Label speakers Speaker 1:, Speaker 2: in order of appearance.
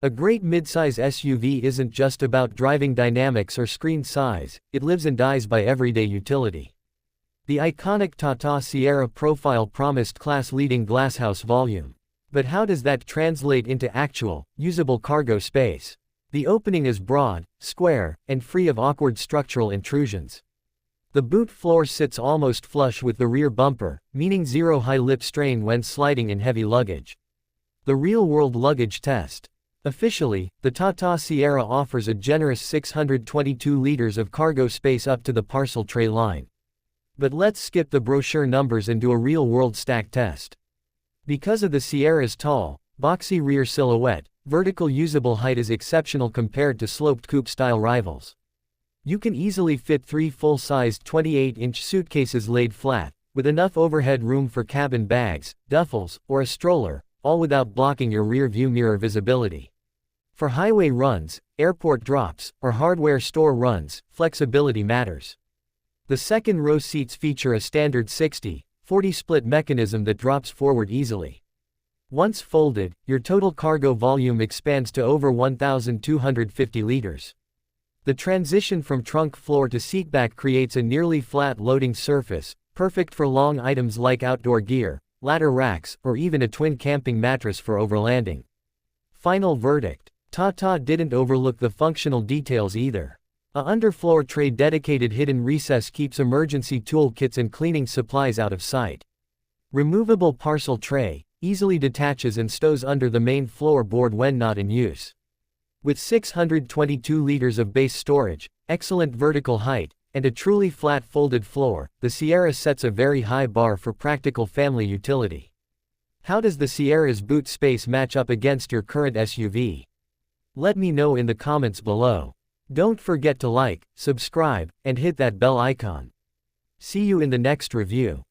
Speaker 1: A great midsize SUV isn't just about driving dynamics or screen size, it lives and dies by everyday utility. The iconic Tata Sierra profile promised class-leading glasshouse volume. But how does that translate into actual, usable cargo space? The opening is broad, square, and free of awkward structural intrusions. The boot floor sits almost flush with the rear bumper, meaning zero high lip strain when sliding in heavy luggage. The real-world luggage test. Officially, the Tata Sierra offers a generous 622 liters of cargo space up to the parcel tray line. But let's skip the brochure numbers and do a real-world stack test. Because of the Sierra's tall, boxy rear silhouette, vertical usable height is exceptional compared to sloped coupe-style rivals. You can easily fit 3 full-sized 28-inch suitcases laid flat, with enough overhead room for cabin bags, duffels, or a stroller, all without blocking your rear-view mirror visibility. For highway runs, airport drops, or hardware store runs, flexibility matters. The second-row seats feature a standard 60/40 split mechanism that drops forward easily. Once folded, your total cargo volume expands to over 1,250 liters. The transition from trunk floor to seatback creates a nearly flat loading surface, perfect for long items like outdoor gear, ladder racks, or even a twin camping mattress for overlanding. Final verdict. Tata didn't overlook the functional details either. A underfloor tray dedicated hidden recess keeps emergency toolkits and cleaning supplies out of sight. Removable parcel tray easily detaches and stows under the main floorboard when not in use. With 622 liters of base storage, excellent vertical height, and a truly flat folded floor, the Sierra sets a very high bar for practical family utility. How does the Sierra's boot space match up against your current SUV? Let me know in the comments below. Don't forget to like, subscribe, and hit that bell icon. See you in the next review.